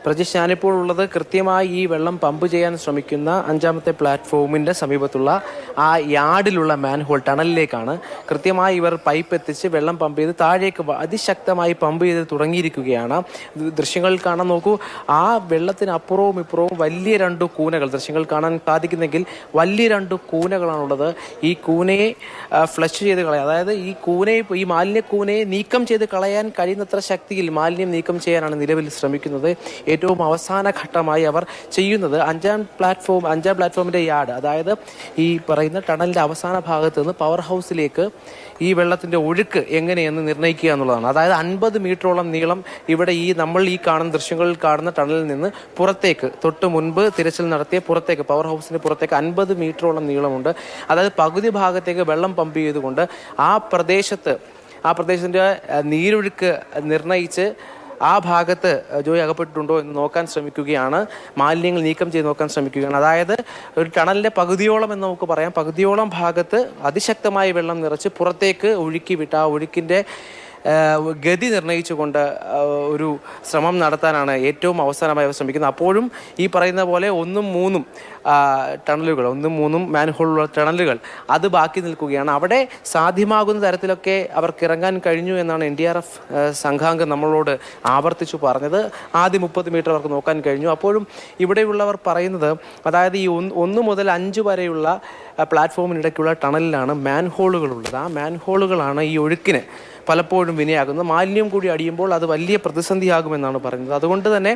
പ്രജീഷ്, ഞാനിപ്പോൾ ഉള്ളത് കൃത്യമായി ഈ വെള്ളം പമ്പ് ചെയ്യാൻ ശ്രമിക്കുന്ന 5ാമത്തെ പ്ലാറ്റ്ഫോമിൻ്റെ സമീപത്തുള്ള ആ യാർഡിലുള്ള മാൻഹോൾ ടണലിലേക്കാണ്. കൃത്യമായി ഇവർ പൈപ്പ് എത്തിച്ച് വെള്ളം പമ്പ് ചെയ്ത് താഴേക്ക് അതിശക്തമായി പമ്പ് ചെയ്ത് തുടങ്ങിയിരിക്കുകയാണ്. ദൃശ്യങ്ങൾ കാണാൻ നോക്കൂ. ആ വെള്ളത്തിന് അപ്പുറവും ഇപ്പുറവും വലിയ 2 കൂനകൾ ദൃശ്യങ്ങൾ കാണാൻ സാധിക്കുന്നെങ്കിൽ വലിയ 2 കൂനകളാണുള്ളത്. ഈ കൂനയെ ഫ്ലഷ് ചെയ്ത് കളയാൻ, അതായത് ഈ മാലിന്യ കൂനയെ നീക്കം ചെയ്ത് കളയാൻ കഴിയുന്നത്ര ശക്തിയിൽ മാലിന്യം നീക്കം ചെയ്യാനാണ് നിലവിൽ ശ്രമിക്കുന്നത്. ഏറ്റവും അവസാന ഘട്ടമായി അവർ ചെയ്യുന്നത് 5ാം പ്ലാറ്റ്ഫോമിൻ്റെ യാർഡ്, അതായത് ഈ പറയുന്ന ടണലിൻ്റെ അവസാന ഭാഗത്ത് നിന്ന് പവർ ഹൗസിലേക്ക് ഈ വെള്ളത്തിൻ്റെ ഒഴുക്ക് എങ്ങനെയെന്ന് നിർണ്ണയിക്കുക എന്നുള്ളതാണ്. അതായത് 50 മീറ്ററോളം നീളം ഇവിടെ നമ്മൾ ഈ കാണുന്ന ദൃശ്യങ്ങളിൽ കാണുന്ന ടണലിൽ നിന്ന് പുറത്തേക്ക്, തൊട്ട് മുൻപ് തിരച്ചിൽ നടത്തിയ പുറത്തേക്ക്, പവർ ഹൗസിന് പുറത്തേക്ക് 50 മീറ്ററോളം നീളമുണ്ട്. അതായത് പകുതി ഭാഗത്തേക്ക് വെള്ളം പമ്പ് ചെയ്തുകൊണ്ട് ആ പ്രദേശത്തിൻ്റെ നീരൊഴുക്ക് നിർണ്ണയിച്ച് ആ ഭാഗത്ത് ജോയി അകപ്പെട്ടിട്ടുണ്ടോ എന്ന് നോക്കാൻ ശ്രമിക്കുകയാണ്. മാലിന്യങ്ങൾ നീക്കം ചെയ്ത് നോക്കാൻ ശ്രമിക്കുകയാണ്. അതായത് ഒരു ടണലിൻ്റെ പകുതിയോളം എന്ന് നമുക്ക് പറയാം, പകുതിയോളം ഭാഗത്ത് അതിശക്തമായി വെള്ളം നിറച്ച് പുറത്തേക്ക് ഒഴുക്കി വിട്ട് ആ ഒഴുക്കിൻ്റെ ഗതി നിർണ്ണയിച്ചുകൊണ്ട് ഒരു ശ്രമം നടത്താനാണ് ഏറ്റവും അവസാനമായി അവർ ശ്രമിക്കുന്നത്. അപ്പോഴും ഈ പറയുന്ന പോലെ 1ഉം 3ഉം ടണലുകൾ, 1ഉം 3ഉം മാൻഹോളുള്ള ടണലുകൾ അത് ബാക്കി നിൽക്കുകയാണ്. അവിടെ സാധ്യമാകുന്ന തരത്തിലൊക്കെ അവർക്ക് ഇറങ്ങാൻ കഴിഞ്ഞു എന്നാണ് NDRF സംഘാംഗം നമ്മളോട് ആവർത്തിച്ചു പറഞ്ഞത്. ആദ്യം 30 മീറ്റർ അവർക്ക് നോക്കാൻ കഴിഞ്ഞു. അപ്പോഴും ഇവിടെയുള്ളവർ പറയുന്നത്, അതായത് ഈ 1 മുതൽ 5 വരെയുള്ള പ്ലാറ്റ്ഫോമിനിടയ്ക്കുള്ള ടണലിലാണ് മാൻഹോളുകളുള്ളത്. ആ മാൻഹോളുകളാണ് ഈ ഒഴുക്കിന് പലപ്പോഴും വിനയാകുന്നത്. മാലിന്യം കൂടി അടിയുമ്പോൾ അത് വലിയ പ്രതിസന്ധിയാകുമെന്നാണ് പറയുന്നത്. അതുകൊണ്ട് തന്നെ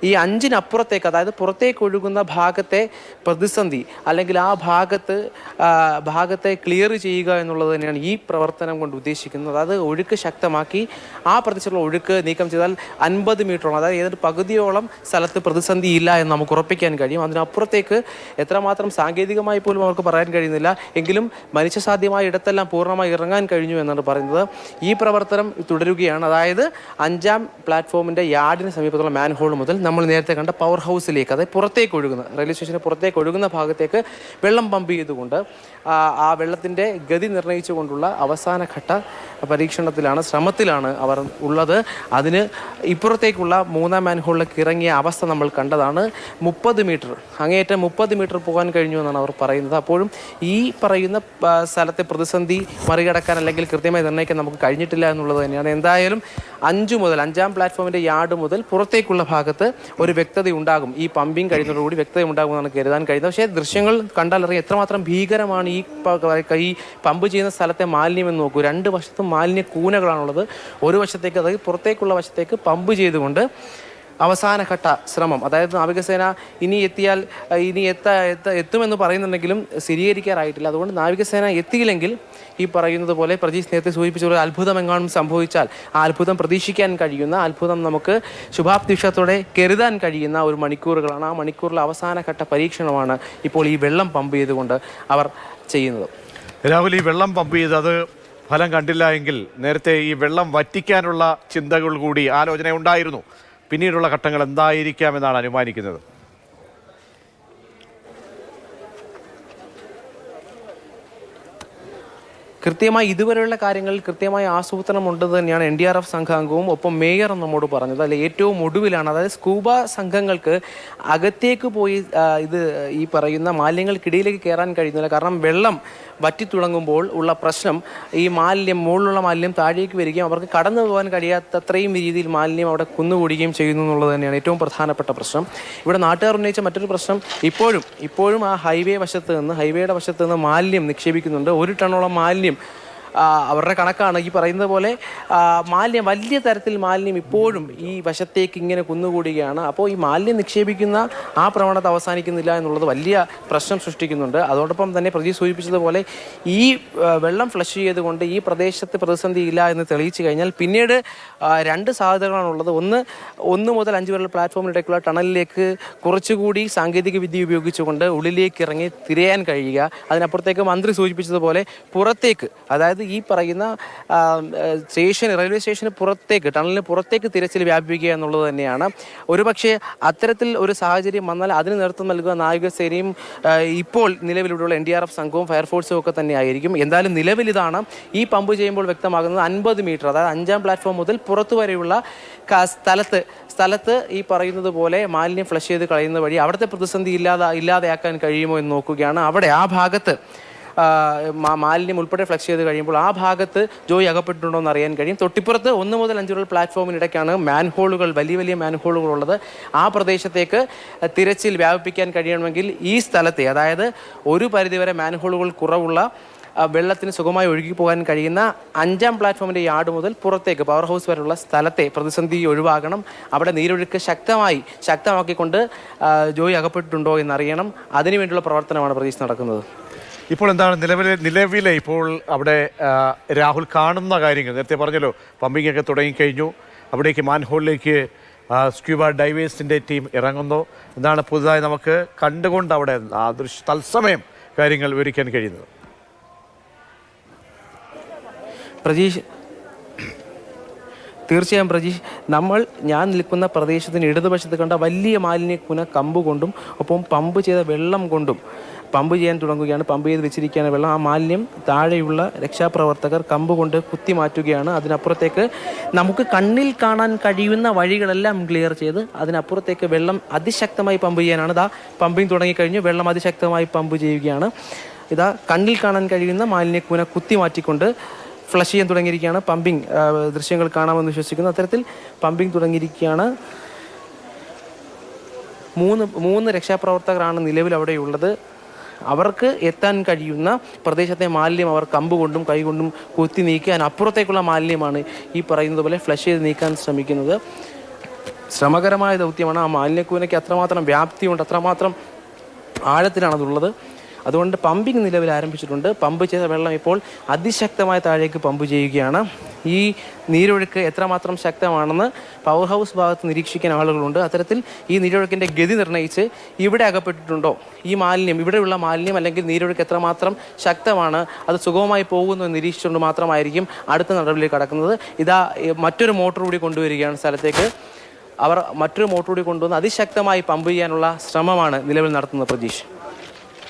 ഈ 5-നപ്പുറത്തേക്ക്, അതായത് പുറത്തേക്ക് ഒഴുകുന്ന ഭാഗത്തെ പ്രതിസന്ധി അല്ലെങ്കിൽ ആ ഭാഗത്തെ ക്ലിയർ ചെയ്യുക എന്നുള്ളത് തന്നെയാണ് ഈ പ്രവർത്തനം കൊണ്ട് ഉദ്ദേശിക്കുന്നത്. അത് ഒഴുക്ക് ശക്തമാക്കി ആ പ്രദേശത്തുള്ള ഒഴുക്ക് നീക്കം ചെയ്താൽ 50 മീറ്ററോളം, അതായത് ഏതൊരു പകുതിയോളം സ്ഥലത്ത് പ്രതിസന്ധി ഇല്ല എന്ന് നമുക്ക് ഉറപ്പിക്കാൻ കഴിയും. അതിനപ്പുറത്തേക്ക് എത്രമാത്രം സാങ്കേതികമായി പോലും അവർക്ക് പറയാൻ കഴിയുന്നില്ല, എങ്കിലും മനുഷ്യസാധ്യമായ ഇടത്തെല്ലാം പൂർണ്ണമായി ഇറങ്ങാൻ കഴിഞ്ഞു എന്നാണ് പറയുന്നത്. ഈ പ്രവർത്തനം തുടരുകയാണ്. അതായത് 5ാം പ്ലാറ്റ്ഫോമിൻ്റെ യാർഡിന് സമീപത്തുള്ള മാൻഹോൾ മുതൽ നമ്മൾ നേരത്തെ കണ്ട പവർ ഹൗസിലേക്ക്, അതായത് പുറത്തേക്ക് ഒഴുകുന്ന, റെയിൽവേ സ്റ്റേഷന് പുറത്തേക്ക് ഒഴുകുന്ന ഭാഗത്തേക്ക് വെള്ളം പമ്പ് ചെയ്തുകൊണ്ട് ആ വെള്ളത്തിൻ്റെ ഗതി നിർണ്ണയിച്ചുകൊണ്ടുള്ള അവസാനഘട്ട പരീക്ഷണത്തിലാണ്, ശ്രമത്തിലാണ് അവർ ഉള്ളത്. അതിന് ഇപ്പുറത്തേക്കുള്ള 3ാം മാൻഹോളിലേക്ക് ഇറങ്ങിയ അവസ്ഥ നമ്മൾ കണ്ടതാണ്. 30 മീറ്റർ, അങ്ങേയറ്റം 30 മീറ്റർ പോകാൻ കഴിഞ്ഞു എന്നാണ് അവർ പറയുന്നത്. അപ്പോഴും ഈ പറയുന്ന സ്ഥലത്തെ പ്രതിസന്ധി മറികടക്കാൻ അല്ലെങ്കിൽ കൃത്യമായി നിർണ്ണയിക്കാൻ നമുക്ക് കഴിഞ്ഞിട്ടില്ല എന്നുള്ളത് തന്നെയാണ്. എന്തായാലും 5ാം പ്ലാറ്റ്ഫോമിൻ്റെ യാർഡ് മുതൽ പുറത്തേക്കുള്ള ഭാഗത്ത് ഒരു വ്യക്തത ഉണ്ടാകും. ഈ പമ്പിങ് കഴിയുന്നതോടുകൂടി വ്യക്തത ഉണ്ടാകുമെന്നാണ് കരുതാൻ കഴിയുന്നത്. പക്ഷേ ദൃശ്യങ്ങൾ കണ്ടാലറിയാം എത്രമാത്രം ഭീകരമാണ് ഈ പമ്പ് ചെയ്യുന്ന സ്ഥലത്തെ മാലിന്യം എന്ന് നോക്കൂ. 2 വശത്തും മാലിന്യ കൂനകളാണുള്ളത്. ഒരു വശത്തേക്ക്, അതായത് പുറത്തേക്കുള്ള വശത്തേക്ക് പമ്പ് ചെയ്തുകൊണ്ട് അവസാനഘട്ട ശ്രമം, അതായത് നാവികസേന ഇനി എത്തുമെന്ന് പറയുന്നുണ്ടെങ്കിലും സ്ഥിരീകരിക്കാറായിട്ടില്ല. അതുകൊണ്ട് നാവികസേന എത്തിയില്ലെങ്കിൽ ഈ പറയുന്നത് പോലെ പ്രജീഷ് നേരത്തെ സൂചിപ്പിച്ച അത്ഭുതം എങ്ങാനും സംഭവിച്ചാൽ ആ അത്ഭുതം പ്രതീക്ഷിക്കാൻ കഴിയുന്ന, അത്ഭുതം നമുക്ക് ശുഭാപ്തിക്ഷത്തോടെ കരുതാൻ കഴിയുന്ന ഒരു മണിക്കൂറുകളാണ്. ആ മണിക്കൂറിലെ അവസാനഘട്ട പരീക്ഷണമാണ് ഇപ്പോൾ ഈ വെള്ളം പമ്പ് ചെയ്തുകൊണ്ട് അവർ ചെയ്യുന്നത്. രാഹുൽ, ഈ വെള്ളം പമ്പ് ചെയ്ത് അത് ഫലം കണ്ടില്ല എങ്കിൽ നേരത്തെ ഈ വെള്ളം വറ്റിക്കാനുള്ള ചിന്തകൾ കൂടി ആലോചന ഉണ്ടായിരുന്നു. പിന്നീടുള്ള ഘട്ടങ്ങൾ എന്തായിരിക്കാമെന്നാണ് അനുമാനിക്കുന്നത്? കൃത്യമായി ഇതുവരെയുള്ള കാര്യങ്ങളിൽ കൃത്യമായ ആസൂത്രണം ഉണ്ടെന്ന് തന്നെയാണ് NDRF സംഘാംഗവും ഒപ്പം മേയറും നമ്മോട് പറഞ്ഞത്. അല്ലെ, ഏറ്റവും ഒടുവിലാണ്, അതായത് സ്കൂബ സംഘങ്ങൾക്ക് അകത്തേക്ക് പോയി ഈ പറയുന്ന മാലിന്യങ്ങൾക്കിടയിലേക്ക് കയറാൻ കഴിയുന്നില്ല. കാരണം വെള്ളം വറ്റിത്തുടങ്ങുമ്പോൾ ഉള്ള പ്രശ്നം, ഈ മുകളിലുള്ള മാലിന്യം താഴേക്ക് വരികയും അവർക്ക് കടന്നു പോകാൻ കഴിയാത്തത്രയും രീതിയിൽ മാലിന്യം അവിടെ കുന്നുകൂടുകയും ചെയ്യുന്നു എന്നുള്ളത് തന്നെയാണ് ഏറ്റവും പ്രധാനപ്പെട്ട പ്രശ്നം. ഇവിടെ നാട്ടുകാർ ഉന്നയിച്ച മറ്റൊരു പ്രശ്നം, ഇപ്പോഴും ആ ഹൈവേയുടെ വശത്ത് നിന്ന് മാലിന്യം നിക്ഷേപിക്കുന്നുണ്ട്. 1 ടണ്ണോളം മാലിന്യം അവരുടെ കണക്കാണ്. ഈ പറയുന്നത് പോലെ വലിയ തരത്തിൽ മാലിന്യം ഇപ്പോഴും ഈ വശത്തേക്ക് ഇങ്ങനെ കുന്നുകൂടുകയാണ്. അപ്പോൾ ഈ മാലിന്യം നിക്ഷേപിക്കുന്ന ആ പ്രവണത അവസാനിക്കുന്നില്ല എന്നുള്ളത് വലിയ പ്രശ്നം സൃഷ്ടിക്കുന്നുണ്ട്. അതോടൊപ്പം തന്നെ പ്രജീഷ് സൂചിപ്പിച്ചതുപോലെ ഈ വെള്ളം ഫ്ലഷ് ചെയ്തുകൊണ്ട് ഈ പ്രദേശത്ത് പ്രതിസന്ധി ഇല്ല എന്ന് തെളിയിച്ചു കഴിഞ്ഞാൽ പിന്നീട് 2 സാധ്യതകളാണുള്ളത്. 1 മുതൽ 5 വരെയുള്ള പ്ലാറ്റ്ഫോമിനിടയ്ക്കുള്ള ടണലിലേക്ക് കുറച്ചുകൂടി സാങ്കേതിക വിദ്യ ഉപയോഗിച്ചുകൊണ്ട് ഉള്ളിലേക്ക് ഇറങ്ങി തിരയാൻ കഴിയുക. അതിനപ്പുറത്തേക്ക് മന്ത്രി സൂചിപ്പിച്ചതുപോലെ പുറത്തേക്ക്, അതായത് ഈ പറയുന്ന റെയിൽവേ സ്റ്റേഷന് പുറത്തേക്ക്, ടണലിന് പുറത്തേക്ക് തിരച്ചിൽ വ്യാപിപ്പിക്കുക എന്നുള്ളത് തന്നെയാണ്. ഒരുപക്ഷെ അത്തരത്തിൽ ഒരു സാഹചര്യം വന്നാൽ അതിന് നേതൃത്വം നൽകുക നാവികസേനയും ഇപ്പോൾ നിലവിലൂടെയുള്ള NDRF സംഘവും ഫയർഫോഴ്സും ഒക്കെ തന്നെയായിരിക്കും. എന്തായാലും നിലവിൽ ഇതാണ് ഈ പമ്പ് ചെയ്യുമ്പോൾ വ്യക്തമാകുന്നത് 50 മീറ്റർ, അതായത് 5ാം പ്ലാറ്റ്ഫോം മുതൽ പുറത്തു വരെയുള്ള സ്ഥലത്ത് ഈ പറയുന്നത് പോലെ മാലിന്യം ഫ്ലഷ് ചെയ്ത് കളയുന്ന വഴി അവിടുത്തെ പ്രതിസന്ധി ഇല്ലാതെയാക്കാൻ കഴിയുമോ എന്ന് നോക്കുകയാണ്. അവിടെ ആ ഭാഗത്ത് മാലിന്യം ഉൾപ്പെടെ ഫ്ലക്സ് ചെയ്ത് കഴിയുമ്പോൾ ആ ഭാഗത്ത് ജോയി അകപ്പെട്ടിട്ടുണ്ടോ എന്ന് അറിയാൻ കഴിയും. തൊട്ടിപ്പുറത്ത് 1 മുതൽ 5 വരെ പ്ലാറ്റ്ഫോമിനിടയ്ക്കാണ് മാൻഹോളുകൾ, വലിയ മാൻഹോളുകളുള്ളത്. ആ പ്രദേശത്തേക്ക് തിരച്ചിൽ വ്യാപിപ്പിക്കാൻ കഴിയണമെങ്കിൽ ഈ സ്ഥലത്തെ, അതായത് ഒരു പരിധിവരെ മാൻഹോളുകൾ കുറവുള്ള വെള്ളത്തിന് സുഖമായി ഒഴുകി പോകാൻ കഴിയുന്ന 5ാം പ്ലാറ്റ്ഫോമിൻ്റെ യാർഡ് മുതൽ പുറത്തേക്ക് പവർ ഹൗസ് വരെയുള്ള സ്ഥലത്തെ പ്രതിസന്ധി ഒഴിവാകണം. അവിടെ നീരൊഴുക്ക് ശക്തമാക്കിക്കൊണ്ട് ജോയി അകപ്പെട്ടിട്ടുണ്ടോ എന്നറിയണം. അതിനുവേണ്ടിയുള്ള പ്രവർത്തനമാണ് പ്രതീക്ഷ നടക്കുന്നത്. ഇപ്പോൾ എന്താണ് നിലവിലെ ഇപ്പോൾ അവിടെ രാഹുൽ കാണുന്ന കാര്യങ്ങൾ? നേരത്തെ പറഞ്ഞല്ലോ, പമ്പിംഗ് ഒക്കെ തുടങ്ങിക്കഴിഞ്ഞു. അവിടേക്ക് മാൻഹോളിലേക്ക് സ്ക്യൂബ ഡൈവേഴ്സിൻ്റെ ടീം ഇറങ്ങുന്നു. എന്താണ് പുതുതായി നമുക്ക് കണ്ടുകൊണ്ട് അവിടെ തത്സമയം കാര്യങ്ങൾ വിവരിക്കാൻ കഴിയുന്നത്? തീർച്ചയായും പ്രജീഷ്, ഞാൻ നിൽക്കുന്ന പ്രദേശത്തിന് ഇടതുവശത്ത് കണ്ട വലിയ മാലിന്യക്കുന കമ്പ് കൊണ്ടും ഒപ്പം പമ്പ് ചെയ്ത വെള്ളം കൊണ്ടും പമ്പ് ചെയ്യാൻ തുടങ്ങുകയാണ്. പമ്പ് ചെയ്ത് വെച്ചിരിക്കുകയാണ് വെള്ളം. ആ മാലിന്യം താഴെയുള്ള രക്ഷാപ്രവർത്തകർ കമ്പ് കൊണ്ട് കുത്തി മാറ്റുകയാണ്. അതിനപ്പുറത്തേക്ക് നമുക്ക് കണ്ണിൽ കാണാൻ കഴിയുന്ന വഴികളെല്ലാം ക്ലിയർ ചെയ്ത് അതിനപ്പുറത്തേക്ക് വെള്ളം അതിശക്തമായി പമ്പ് ചെയ്യാനാണ്. പമ്പിങ് തുടങ്ങിക്കഴിഞ്ഞു. വെള്ളം അതിശക്തമായി പമ്പ് ചെയ്യുകയാണ്. കണ്ണിൽ കാണാൻ കഴിയുന്ന മാലിന്യക്കുന കുത്തി മാറ്റിക്കൊണ്ട് ഫ്ലഷ് ചെയ്യാൻ തുടങ്ങിയിരിക്കുകയാണ്. പമ്പിങ് ദൃശ്യങ്ങൾ കാണാമെന്ന് വിശ്വസിക്കുന്നു. അത്തരത്തിൽ പമ്പിങ് തുടങ്ങിയിരിക്കുകയാണ്. മൂന്ന് രക്ഷാപ്രവർത്തകരാണ് നിലവിൽ അവിടെയുള്ളത്. അവർക്ക് എത്താൻ കഴിയുന്ന പ്രദേശത്തെ മാലിന്യം അവർ കമ്പുകൊണ്ടും കൈകൊണ്ടും കുത്തി നീക്കാൻ, അപ്പുറത്തേക്കുള്ള മാലിന്യമാണ് ഈ പറയുന്നത് പോലെ ഫ്ലഷ് ചെയ്ത് നീക്കാൻ ശ്രമിക്കുന്നത്. ശ്രമകരമായ ദൗത്യമാണ്. ആ മാലിന്യക്കൂനയ്ക്ക് അത്രമാത്രം വ്യാപ്തിയുണ്ട്, അത്രമാത്രം ആഴത്തിലാണതുള്ളത്. അതുകൊണ്ട് പമ്പിങ് നിലവിൽ ആരംഭിച്ചിട്ടുണ്ട്. പമ്പ് ചെയ്ത വെള്ളം ഇപ്പോൾ അതിശക്തമായ താഴേക്ക് പമ്പ് ചെയ്യുകയാണ്. ഈ നീരൊഴുക്ക് എത്രമാത്രം ശക്തമാണെന്ന് പവർ ഹൗസ് ഭാഗത്ത് നിരീക്ഷിക്കാൻ ആളുകളുണ്ട്. അത്തരത്തിൽ ഈ നീരൊഴുക്കിൻ്റെ ഗതി നിർണ്ണയിച്ച് ഇവിടെ അകപ്പെട്ടിട്ടുണ്ടോ ഈ മാലിന്യം, ഇവിടെയുള്ള മാലിന്യം അല്ലെങ്കിൽ നീരൊഴുക്ക് എത്രമാത്രം ശക്തമാണ്, അത് സുഗമമായി പോകുന്നു എന്ന് നിരീക്ഷിച്ചുകൊണ്ട് മാത്രമായിരിക്കും അടുത്ത നടപടിയിലേക്ക് കടക്കുന്നത്. മറ്റൊരു മോട്ടോർ കൂടി കൊണ്ടുവരികയാണ് സ്ഥലത്തേക്ക്. അവർ മറ്റൊരു മോട്ടോർ കൂടി കൊണ്ടുവന്ന് അതിശക്തമായി പമ്പ് ചെയ്യാനുള്ള ശ്രമമാണ് നിലവിൽ നടത്തുന്നത്. പ്രതീക്ഷ.